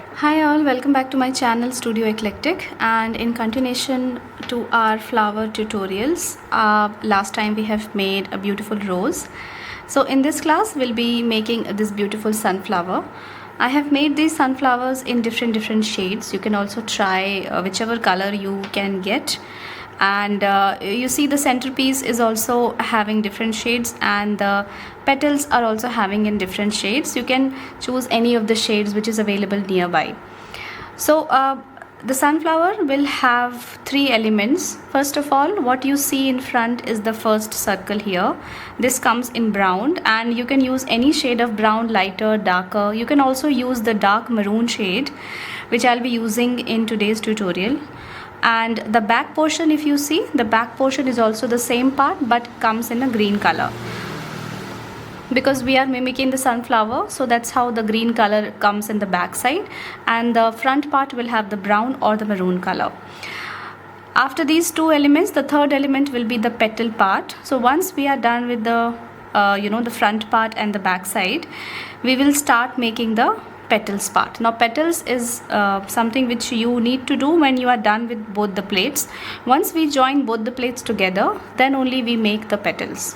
Hi all, welcome back to my channel Studio Eclectic, and in continuation to our flower tutorials, last time we have made a beautiful rose. So in this class we'll be making this beautiful sunflower. I have made these sunflowers in different shades. You can also try whichever color you can get. And you see the centerpiece is also having different shades, and the petals are also having in different shades. You can choose any of the shades which is available nearby. So the sunflower will have three elements. First of all, what you see in front is the first circle here. This comes in brown, and you can use any shade of brown, lighter, darker. You can also use the dark maroon shade, which I'll be using in today's tutorial. And the back portion, if you see, the back portion is also the same part but comes in a green color, because we are mimicking the sunflower, so that's how the green color comes in the back side, and the front part will have the brown or the maroon color. After these two elements, the third element will be the petal part. So once we are done with the the front part and the back side, we will start making the petals part. Now petals is something which you need to do when you are done with both the plates. Once we join both the plates together, then only we make the petals.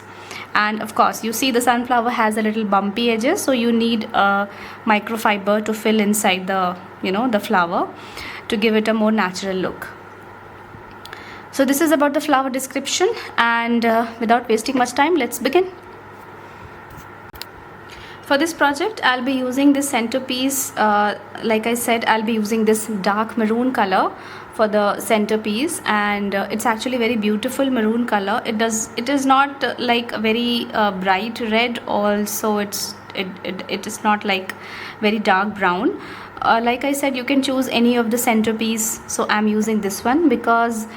And of course, you see the sunflower has a little bumpy edges, so you need a microfiber to fill inside the the flower to give it a more natural look. So this is about the flower description, and without wasting much time, let's begin. For this project, I'll be using this centerpiece. Like I said, I'll be using this dark maroon color for the centerpiece, and it's actually very beautiful maroon color. It is not like a very bright red. Also, it is not like very dark brown. Like I said, you can choose any of the centerpiece. So I'm using this one because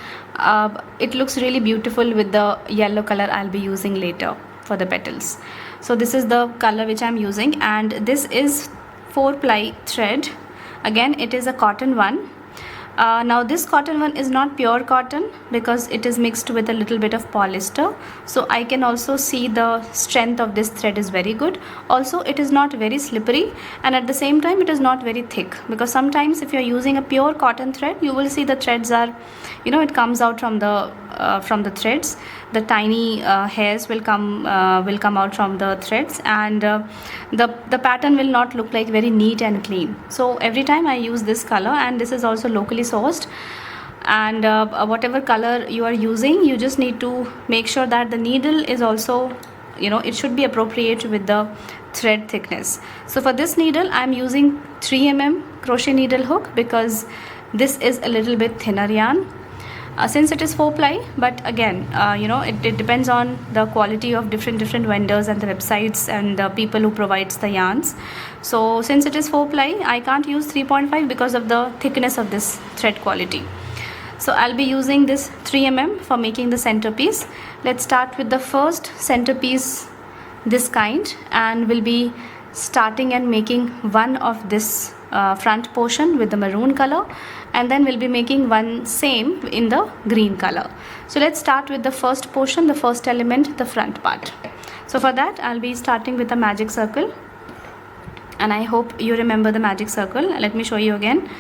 it looks really beautiful with the yellow color I'll be using later for the petals. So this is the color which I'm using, and this is 4-ply thread. Again, it is a cotton one. Now this cotton one is not pure cotton because it is mixed with a little bit of polyester, so I can also see the strength of this thread is very good. Also, it is not very slippery, and at the same time it is not very thick, because sometimes if you're using a pure cotton thread, you will see the threads are, it comes out from the threads. The tiny hairs will come out from the threads, and the pattern will not look like very neat and clean. So every time I use this color, and this is also locally sourced, and whatever color you are using, you just need to make sure that the needle is also, it should be appropriate with the thread thickness. So for this needle, I'm using 3mm crochet needle hook, because this is a little bit thinner yarn. Since it is 4-ply, but again, it depends on the quality of different vendors and the websites and the people who provides the yarns. So since it is 4-ply, I can't use 3.5 because of the thickness of this thread quality. So I'll be using this 3mm for making the centerpiece. Let's start with the first centerpiece, this kind, and we'll be starting and making one of this front portion with the maroon color, and then we'll be making one same in the green color. So let's start with the first portion, the first element, the front part. So for that, I'll be starting with a magic circle, and I hope you remember the magic circle. Let me show you again.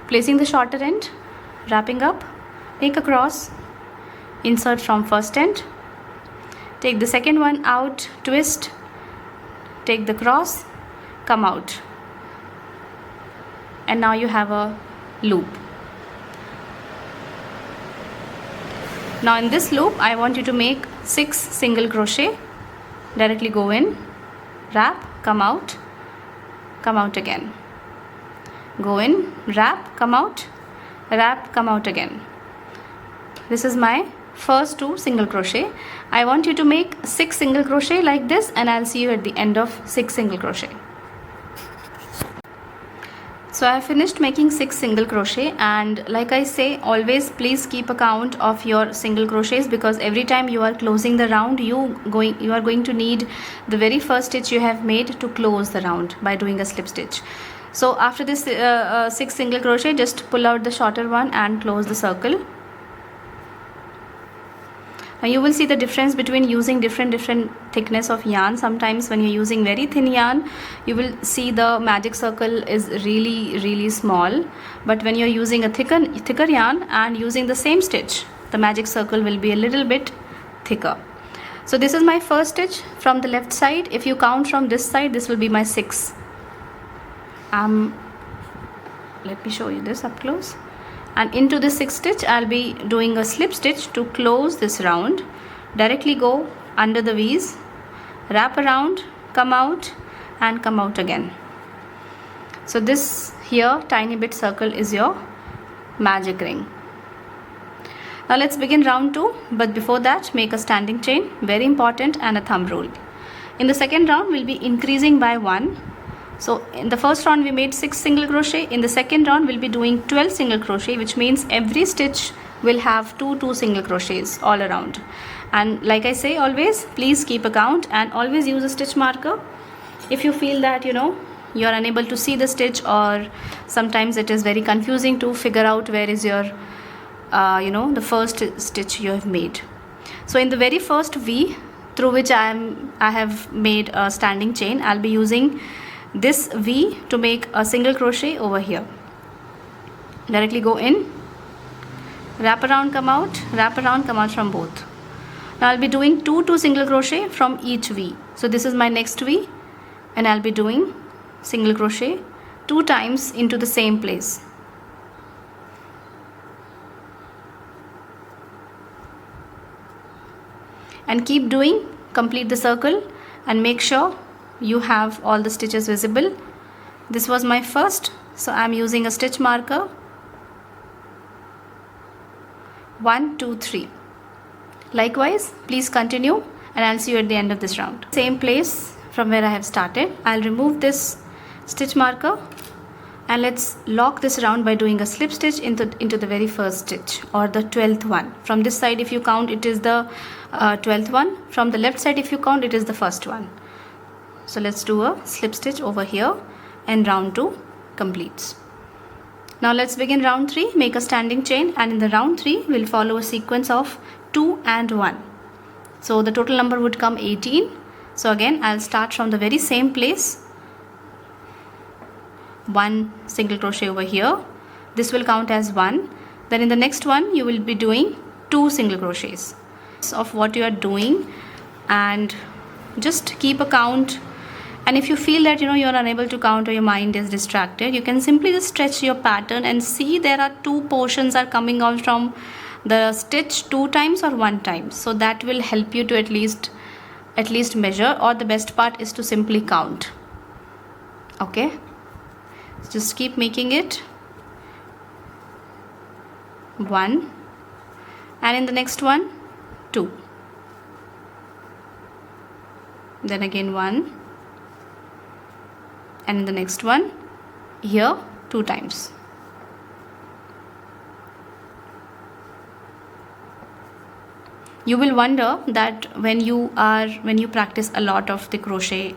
Placing the shorter end, wrapping up, make a cross, insert from first end, take the second one out, twist, take the cross, come out, and now you have a loop. Now in this loop, I want you to make 6 single crochet. Directly go in, wrap, come out again, go in, wrap, come out again. This is my first 2 single crochet. I want you to make 6 single crochet like this, and I'll see you at the end of 6 single crochet. So I finished making 6 single crochet, and like I say, always please keep a count of your single crochets, because every time you are closing the round, you are going to need the very first stitch you have made to close the round by doing a slip stitch. So after this 6 single crochet, just pull out the shorter one and close the circle. You will see the difference between using different thickness of yarn. Sometimes when you're using very thin yarn, you will see the magic circle is really small, but when you're using a thicker yarn and using the same stitch, the magic circle will be a little bit thicker. So this is my first stitch from the left side. If you count from this side, this will be my 6. Let me show you this up close. And into the 6th stitch, I'll be doing a slip stitch to close this round. Directly go under the V's, wrap around, come out and come out again. So this here tiny bit circle is your magic ring. Now let's begin round 2, but before that make a standing chain, very important, and a thumb rule. In the second round we'll be increasing by 1. So in the first round we made 6 single crochet. In the second round we'll be doing 12 single crochet, which means every stitch will have 2 single crochets all around. And like I say always, please keep a count and always use a stitch marker. If you feel that you're unable to see the stitch, or sometimes it is very confusing to figure out where is your the first stitch you have made. So in the very first V through which I have made a standing chain, I'll be using this V to make a single crochet over here. Directly go in, wrap around, come out, wrap around, come out from both. Now I'll be doing 2 single crochet from each V. So this is my next V, and I'll be doing single crochet 2 times into the same place. And keep doing, complete the circle and make sure you have all the stitches visible. This was my first, so I'm using a stitch marker. 1 2 3. Likewise, please continue and I'll see you at the end of this round. Same place from where I have started. I'll remove this stitch marker and let's lock this round by doing a slip stitch into the very first stitch, or the 12th one. From this side if you count, it is the 12th one. From the left side if you count, it is the first one. So let's do a slip stitch over here and round 2 completes. Now let's begin round 3. Make a standing chain, and in the round 3 we'll follow a sequence of 2 and 1. So the total number would come 18. So again I'll start from the very same place. 1 single crochet over here. This will count as 1. Then in the next one you will be doing 2 single crochets of what you are doing, and just keep a count. And if you feel that you're unable to count or your mind is distracted, you can simply just stretch your pattern and see there are 2 portions are coming out from the stitch 2 times or 1 time. So that will help you to at least measure, or the best part is to simply count. Okay, just keep making it 1, and in the next one 2, then again 1, and in the next one here 2 times. You will wonder that when you practice a lot of the crochet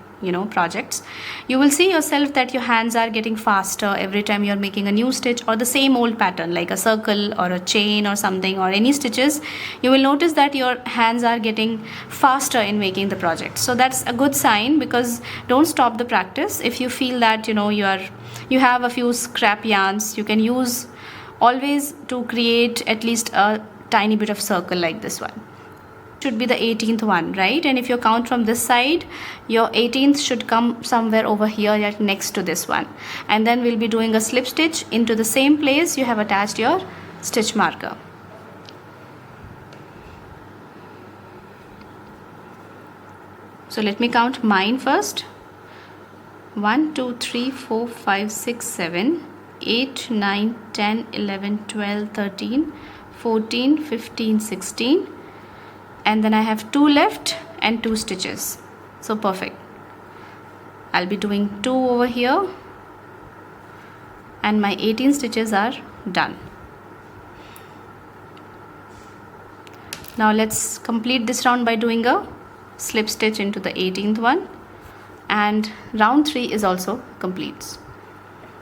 projects, you will see yourself that your hands are getting faster every time you're making a new stitch or the same old pattern like a circle or a chain or something, or any stitches. You will notice that your hands are getting faster in making the project. So that's a good sign, because don't stop the practice. If you feel that you have a few scrap yarns, you can use always to create at least a tiny bit of circle like this one. Should be the 18th one, right? And if you count from this side, your 18th should come somewhere over here next to this one, and then we'll be doing a slip stitch into the same place you have attached your stitch marker. So let me count mine first. 1 2 3 4 5 6 7 8 9 10 11 12 13 14 15 16, and then I have 2 left and 2 stitches. So perfect. I'll be doing 2 over here, and my 18 stitches are done. Now let's complete this round by doing a slip stitch into the 18th one, and round 3 is also complete.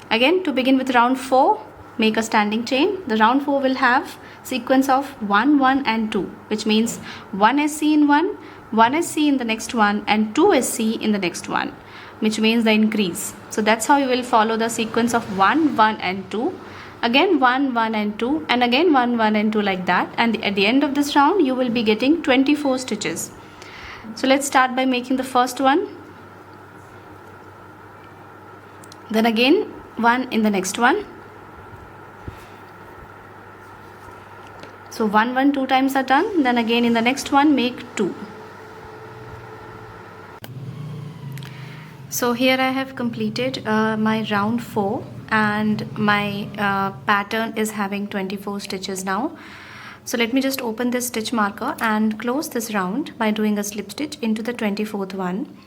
Again, to begin with round 4, make a standing chain. The round 4 will have sequence of 1, 1 and 2, which means 1 SC in one SC in the next one, and 2 SC in the next one, which means the increase. So that's how you will follow the sequence of 1, 1 and 2. Again 1, 1 and 2, and again 1, 1 and 2, like that. And at the end of this round you will be getting 24 stitches. So let's start by making the first one. Then again 1 in the next one. So 1, 1, 2 times are done. Then again in the next one make 2. So here I have completed my round 4, and my pattern is having 24 stitches now. So let me just open this stitch marker and close this round by doing a slip stitch into the 24th one.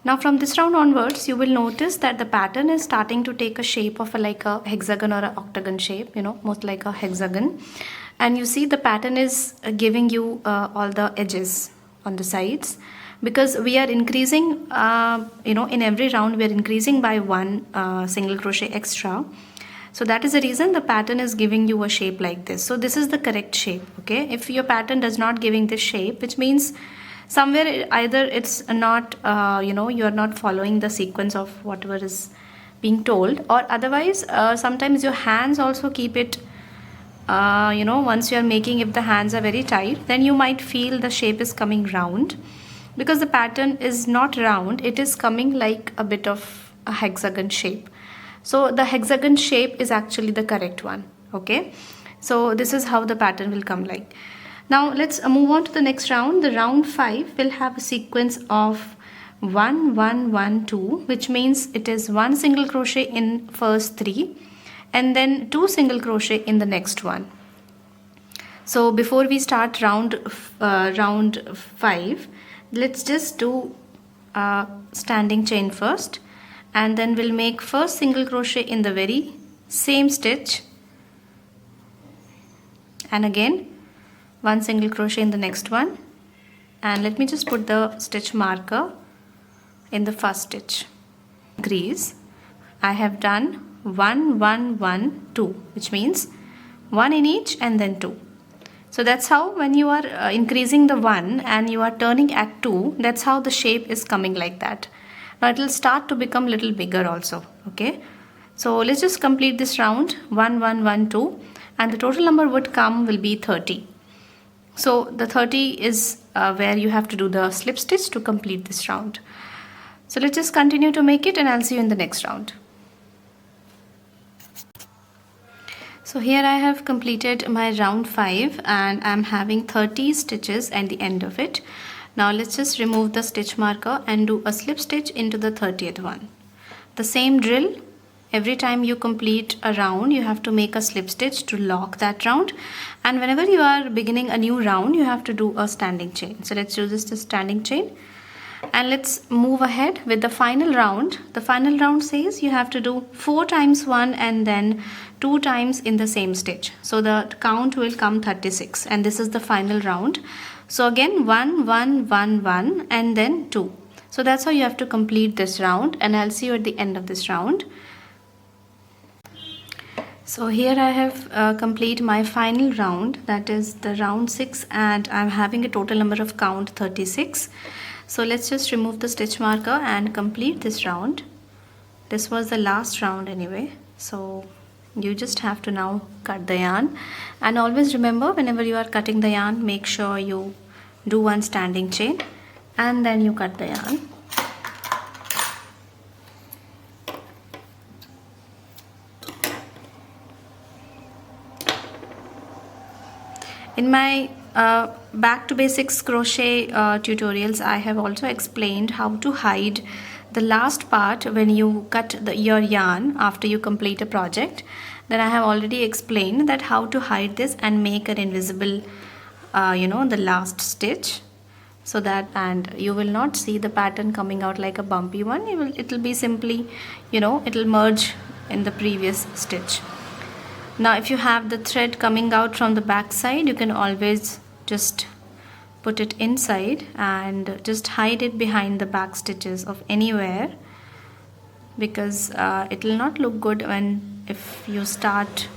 Now from this round onwards, you will notice that the pattern is starting to take a shape of like a hexagon or an octagon shape, most like a hexagon. And you see the pattern is giving you all the edges on the sides, because we are increasing, in every round we are increasing by 1 single crochet extra. So that is the reason the pattern is giving you a shape like this. So this is the correct shape, okay? If your pattern does not giving this shape, which means somewhere either it's not, you are not following the sequence of whatever is being told, or otherwise sometimes your hands also keep it, once you are making, if the hands are very tight, then you might feel the shape is coming round, because the pattern is not round, it is coming like a bit of a hexagon shape. So the hexagon shape is actually the correct one, okay? So this is how the pattern will come like. Now let's move on to the next round. The round 5 will have a sequence of 1, 1, 1, 2, which means it is 1 single crochet in first 3 and then 2 single crochet in the next one. So before we start round 5, let's just do a standing chain first, and then we'll make first single crochet in the very same stitch, and again 1 single crochet in the next one, and let me just put the stitch marker in the first stitch. Increase, I have done 1, 1, 1, 2, which means 1 in each and then 2. So that's how when you are increasing the 1 and you are turning at 2, that's how the shape is coming like that. Now it will start to become little bigger also, okay? So let's just complete this round 1, 1, 1, 2, and the total number will be 30. So the 30 is where you have to do the slip stitch to complete this round. So let's just continue to make it, and I'll see you in the next round. So here I have completed my round 5 and I'm having 30 stitches at the end of it. Now let's just remove the stitch marker and do a slip stitch into the 30th one. The same drill, every time you complete a round you have to make a slip stitch to lock that round, and whenever you are beginning a new round you have to do a standing chain. So let's do this to standing chain, and let's move ahead with the final round. The final round says you have to do 4 times 1 and then 2 times in the same stitch. So the count will come 36, and this is the final round. So again 1, 1, 1, 1 and then 2. So that's how you have to complete this round, and I'll see you at the end of this round. So here I have complete my final round, that is the round 6, and I'm having a total number of count 36. So let's just remove the stitch marker and complete this round. This was the last round anyway, so you just have to now cut the yarn. And always remember, whenever you are cutting the yarn, make sure you do one standing chain and then you cut the yarn. In my back to basics crochet tutorials, I have also explained how to hide the last part when you cut your yarn after you complete a project. Then I have already explained that how to hide this and make an invisible the last stitch, so that, and you will not see the pattern coming out like a bumpy one. It will be simply, it will merge in the previous stitch. Now if you have the thread coming out from the back side, you can always just put it inside and just hide it behind the back stitches of anywhere because it will not look good if you start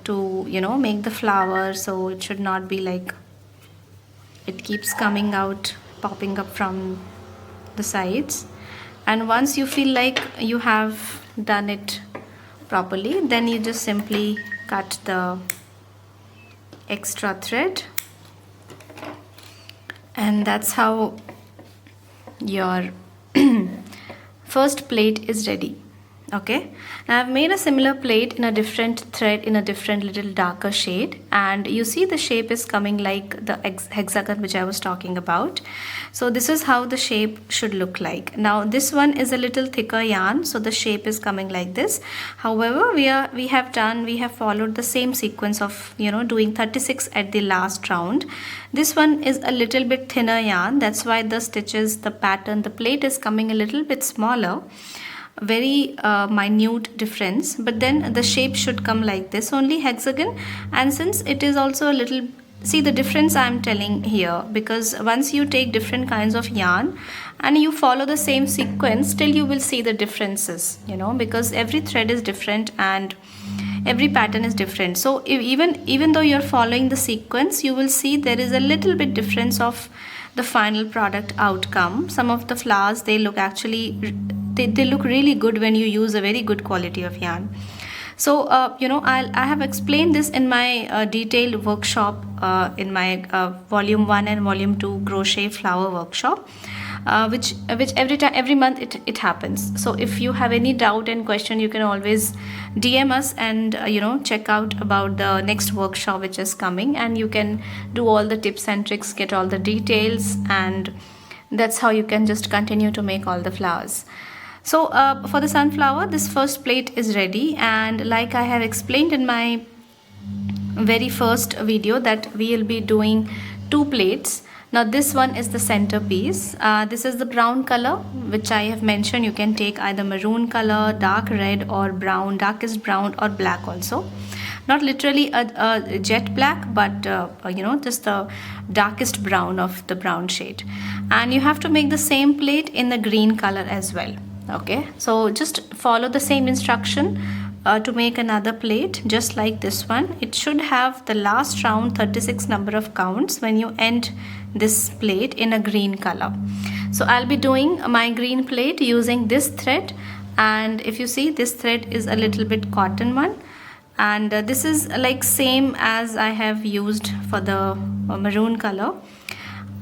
to make the flower. So it should not be like it keeps coming out, popping up from the sides. And once you feel like you have done it properly, then you just simply cut the extra thread, and that's how your first plate is ready. Okay, now I've made a similar plate in a different thread in a different little darker shade, and you see the shape is coming like the hexagon which I was talking about. So this is how the shape should look like. Now this one is a little thicker yarn, so the shape is coming like this. However, we have followed the same sequence of doing 36 at the last round. This one is a little bit thinner yarn, that's why the stitches, the pattern, the plate is coming a little bit smaller. Very minute difference, but then the shape should come like this only, hexagon. And since it is also a little, see the difference I'm telling here, because once you take different kinds of yarn and you follow the same sequence, still you will see the differences, because every thread is different and every pattern is different. So even though you're following the sequence, you will see there is a little bit difference of the final product outcome. Some of the flowers, they look actually they look really good when you use a very good quality of yarn. So I have explained this in my detailed workshop in my volume 1 and volume 2 crochet flower workshop, which every month it happens. So if you have any doubt and question, you can always DM us and check out about the next workshop which is coming, and you can do all the tips and tricks, get all the details, and that's how you can just continue to make all the flowers. So for the sunflower, this first plate is ready, and like I have explained in my very first video that we will be doing 2 plates. Now this one is the centerpiece. This is the brown color which I have mentioned. You can take either maroon color, dark red, or brown, darkest brown, or black also. Not literally a jet black, but just the darkest brown of the brown shade. And you have to make the same plate in the green color as well. Okay, so just follow the same instruction to make another plate just like this one. It should have the last round 36 number of counts when you end this plate in a green color. So I'll be doing my green plate using this thread, and if you see, this thread is a little bit cotton one, and this is like same as I have used for the maroon color.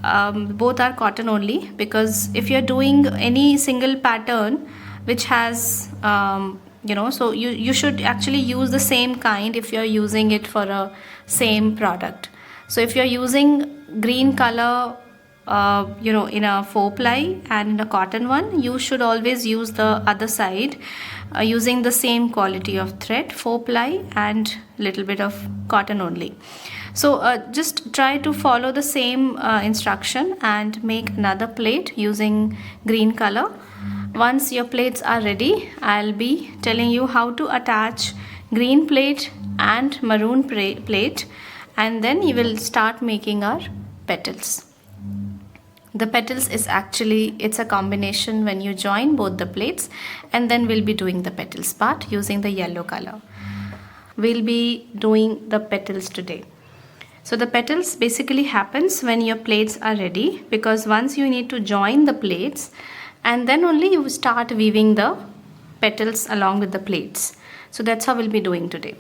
Both are cotton only, because if you're doing any single pattern which has so you should actually use the same kind if you're using it for a same product. So if you're using green color in a 4-ply and in a cotton one, you should always use the other side using the same quality of thread, 4-ply and little bit of cotton only. So just try to follow the same instruction and make another plate using green color. Once your plates are ready, I'll be telling you how to attach green plate and maroon plate, and then you will start making our petals. The petals is actually, it's a combination when you join both the plates, and then we'll be doing the petals part using the yellow color. We'll be doing the petals today. So the petals basically happens when your plates are ready, because once you need to join the plates, and then only you start weaving the petals along with the plates. So that's how we'll be doing today.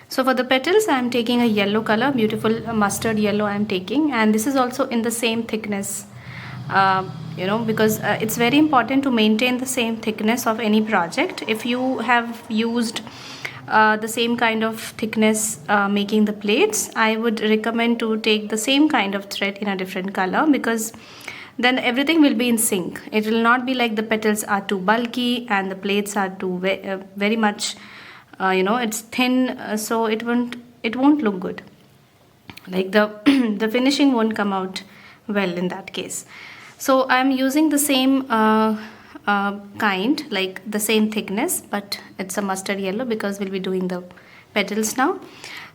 So for the petals, I am taking a yellow color, beautiful mustard yellow I am taking, and this is also in the same thickness, because it's very important to maintain the same thickness of any project. If you have used the same kind of thickness making the plates, I would recommend to take the same kind of thread in a different color, because then everything will be in sync. It will not be like the petals are too bulky and the plates are too very much it's thin, so it won't look good, like the the finishing won't come out well in that case. So I'm using the same kind, like the same thickness, but it's a mustard yellow because we'll be doing the petals now.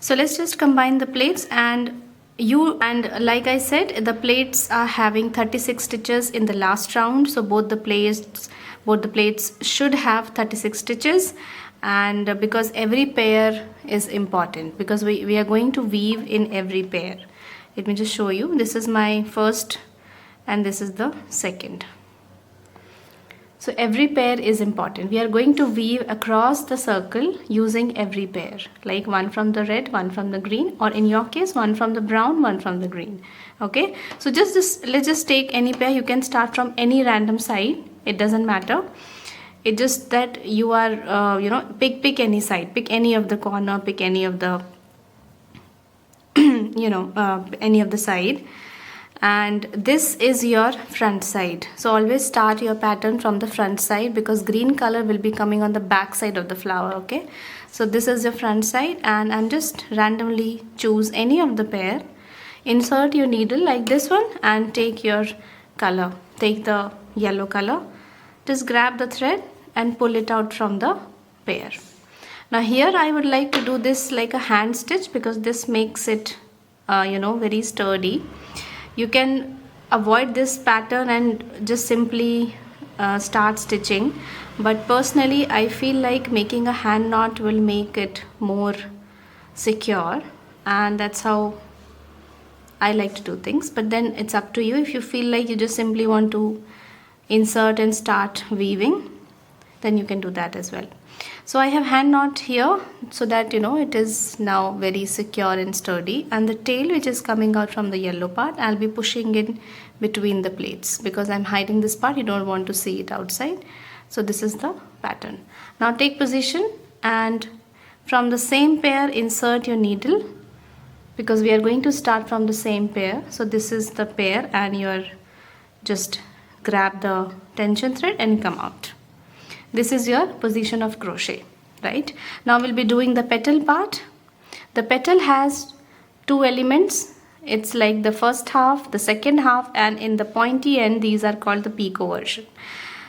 So let's just combine the plates, and like I said, the plates are having 36 stitches in the last round, so both the Both the plates should have 36 stitches, and because every pair is important, because we are going to weave in every pair. Let me just show you. This is my first and this is the second. So every pair is important. We are going to weave across the circle using every pair, like one from the red, one from the green, or in your case one from the brown, one from the green. Okay, so let's just take any pair. You can start from any random side, it doesn't matter. It just that you are pick any side, pick any of the corner, pick any of the any of the side. And this is your front side, so always start your pattern from the front side, because green color will be coming on the back side of the flower. Okay, so this is your front side, and I'm just randomly choose any of the pair, insert your needle like this one, and take your color, take the yellow color, just grab the thread and pull it out from the pair. Now here I would like to do this like a hand stitch, because this makes it very sturdy. You can avoid this pattern and just simply start stitching, but personally I feel like making a hand knot will make it more secure, and that's how I like to do things. But then it's up to you. If you feel like you just simply want to insert and start weaving, then you can do that as well. So I have hand knot here, so that it is now very secure and sturdy, and the tail which is coming out from the yellow part, I'll be pushing in between the plates, because I'm hiding this part, you don't want to see it outside. So this is the pattern. Now take position, and from the same pair insert your needle, because we are going to start from the same pair. So this is the pair, and you're just grab the tension thread and come out. This is your position of crochet, right? Now we'll be doing the petal part. The petal has two elements. It's like the first half, the second half, and in the pointy end, these are called the picot version.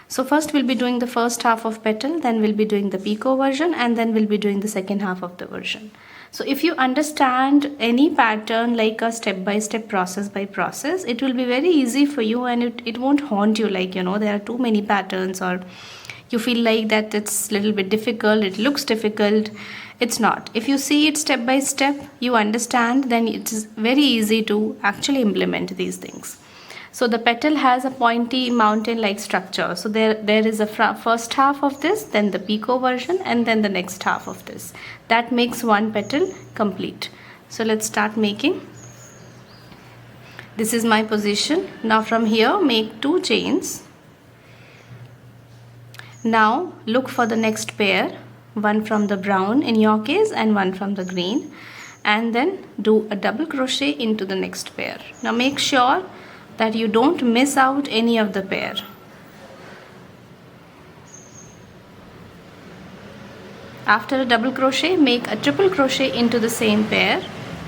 So first we'll be doing the first half of petal, then we'll be doing the picot version, and then we'll be doing the second half of the version. So if you understand any pattern like a step-by-step, process by process, it will be very easy for you, and it won't haunt you like there are too many patterns, or you feel like that it's a little bit difficult, it looks difficult. It's not. If you see it step by step, you understand, then it's very easy to actually implement these things. So the petal has a pointy mountain-like structure. So there is a first half of this, then the picot version, and then the next half of this. That makes one petal complete. So let's start making. This is my position. Now from here, make 2 chains. Now look for the next pair, one from the brown in your case and one from the green, and then do a double crochet into the next pair. Now make sure that you don't miss out any of the pair. After a double crochet, make a triple crochet into the same pair,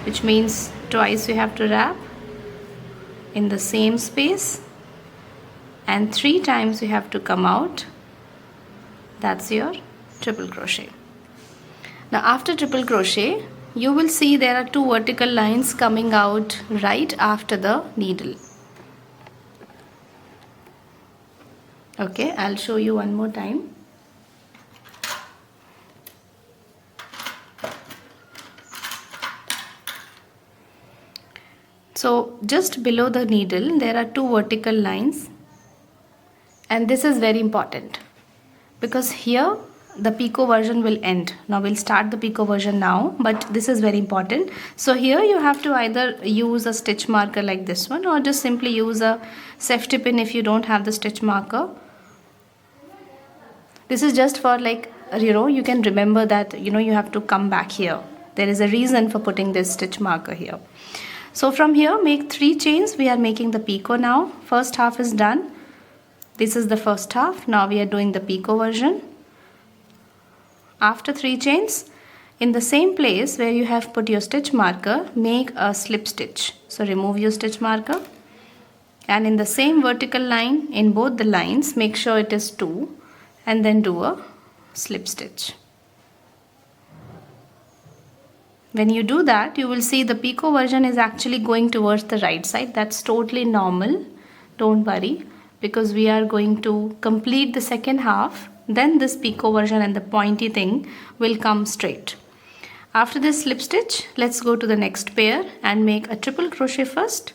which means twice you have to wrap in the same space, and 3 times you have to come out. That's your triple crochet. Now after triple crochet, you will see there are 2 vertical lines coming out right after the needle. Okay, I'll show you one more time. So just below the needle there are 2 vertical lines, and this is very important, because here the picot version will end. Now we'll start the picot version now, but this is very important. So here you have to either use a stitch marker like this one, or just simply use a safety pin if you don't have the stitch marker. This is just for you can remember that you have to come back here. There is a reason for putting this stitch marker here. So from here make 3 chains. We are making the picot now. First half is done. This is the first half. Now we are doing the picot version. After 3 chains, in the same place where you have put your stitch marker, make a slip stitch. So remove your stitch marker, and in the same vertical line, in both the lines, make sure it is 2, and then do a slip stitch. When you do that, you will see the picot version is actually going towards the right side. That's totally normal. Don't worry. because we are going to complete the second half. Then this picot version and the pointy thing will come straight. After this slip stitch, let's go to the next pair and make a triple crochet first.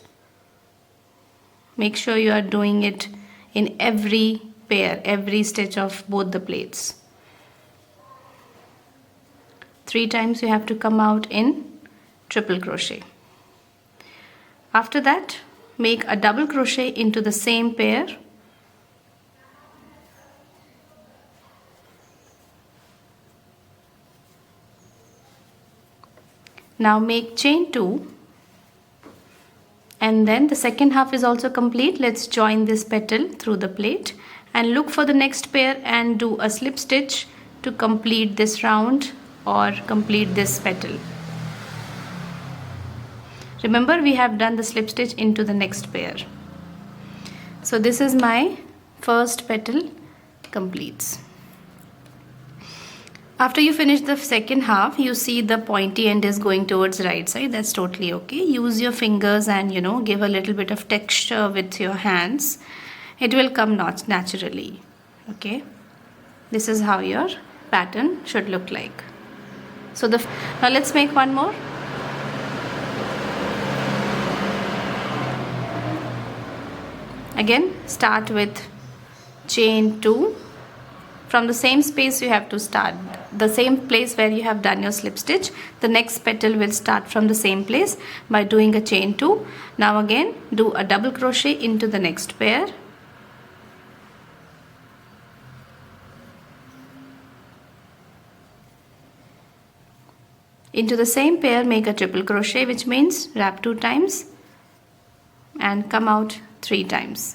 Make sure you are doing it in every pair, every stitch of both the plates. 3 times you have to come out in triple crochet. After that, make a double crochet into the same pair. Now make chain 2, and then the second half is also complete. Let's join this petal through the plate and look for the next pair and do a slip stitch to complete this round or complete this petal. Remember, we have done the slip stitch into the next pair. So this is my first petal completes. After you finish the second half, you see the pointy end is going towards right side. That's totally okay. Use your fingers and give a little bit of texture with your hands. It will come naturally. Okay. This is how your pattern should look like. So now let's make one more. Again, start with chain 2. From the same space you have to start, the same place where you have done your slip stitch. The next petal will start from the same place by doing a chain 2. Now again, do a double crochet into the next pair. Into the same pair, make a triple crochet, which means wrap 2 times and come out 3 times.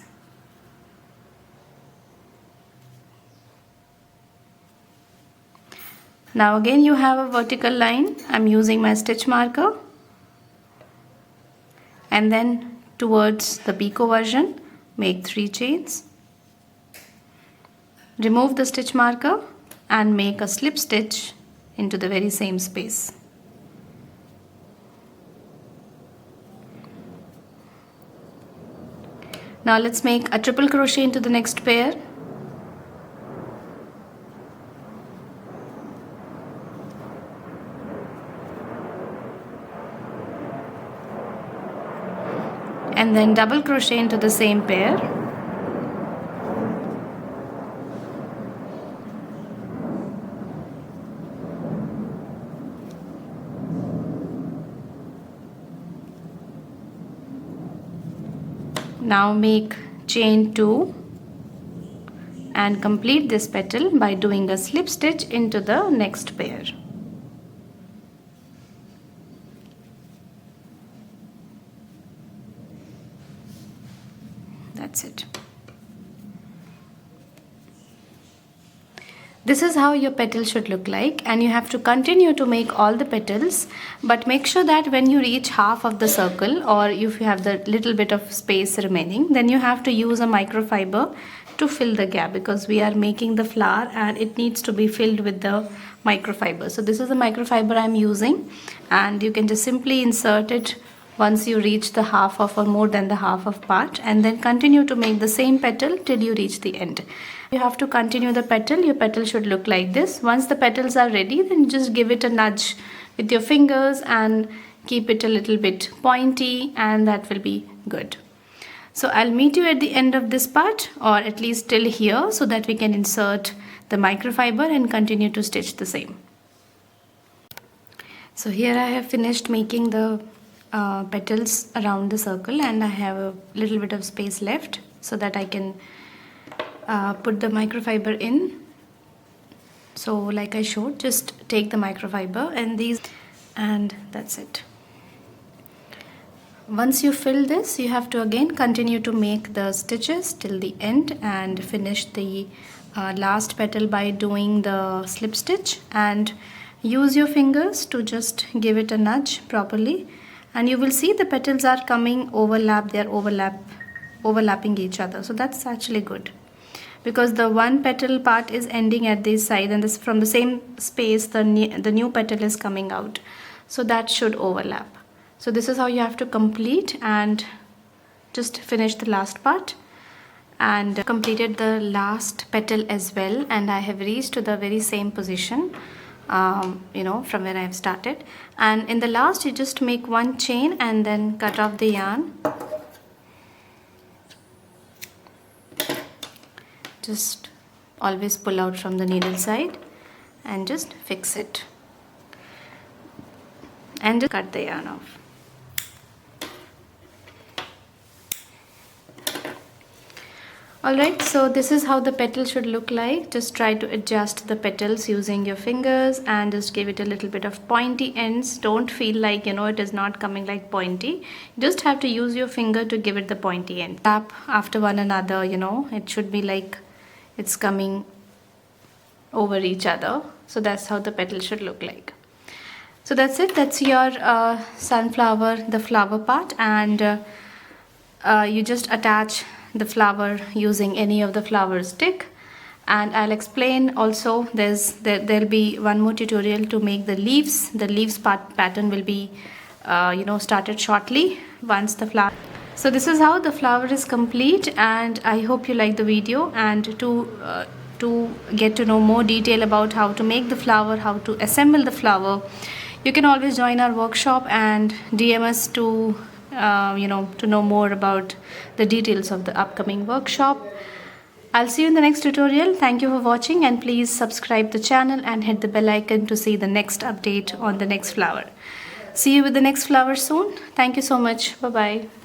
Now again you have a vertical line. I'm using my stitch marker, and then towards the picot version, make 3 chains. Remove the stitch marker and make a slip stitch into the very same space. Now let's make a triple crochet into the next pair. And then double crochet into the same pair. Now make chain 2 and complete this petal by doing a slip stitch into the next pair. That's it. This is how your petal should look like, and you have to continue to make all the petals, but make sure that when you reach half of the circle, or if you have the little bit of space remaining, then you have to use a microfiber to fill the gap, because we are making the flower and it needs to be filled with the microfiber. So this is the microfiber I'm using, and you can just simply insert it once you reach the half of or more than the half of part, and then continue to make the same petal till you reach the end. You have to continue the petal. Your petal should look like this. Once the petals are ready, then just give it a nudge with your fingers and keep it a little bit pointy, and that will be good. So I'll meet you at the end of this part, or at least till here, so that we can insert the microfiber and continue to stitch the same. So here I have finished making the petals around the circle, and I have a little bit of space left so that I can put the microfiber in. So like I showed, just take the microfiber and that's it. Once you fill this, you have to again continue to make the stitches till the end and finish the last petal by doing the slip stitch, and use your fingers to just give it a nudge properly, and you will see the petals are coming overlapping each other. So that's actually good, because the one petal part is ending at this side, and this from the same space the new petal is coming out, so that should overlap. So this is how you have to complete and just finish the last part. and completed the last petal as well, and I have reached to the very same position from where I have started. And in the last, you just make one chain and then cut off the yarn. Just always pull out from the needle side and just fix it and just cut the yarn off. Alright, so this is how the petal should look like. Just try to adjust the petals using your fingers and just give it a little bit of pointy ends. Don't feel like it is not coming like pointy. You just have to use your finger to give it the pointy end. Tap after one another, it should be like it's coming over each other. So that's how the petal should look like. So that's it. That's your sunflower, the flower part, and you just attach the flower using any of the flower stick. And I'll explain also, there'll be one more tutorial to make the leaves. The leaves pattern will be started shortly once the flower. So this is how the flower is complete, and I hope you like the video. And to get to know more detail about how to make the flower, how to assemble the flower, you can always join our workshop and DM us to know more about the details of the upcoming workshop. I'll see you in the next tutorial. Thank you for watching, and please subscribe the channel and hit the bell icon to see the next update on the next flower. See you with the next flower soon. Thank you so much. Bye bye.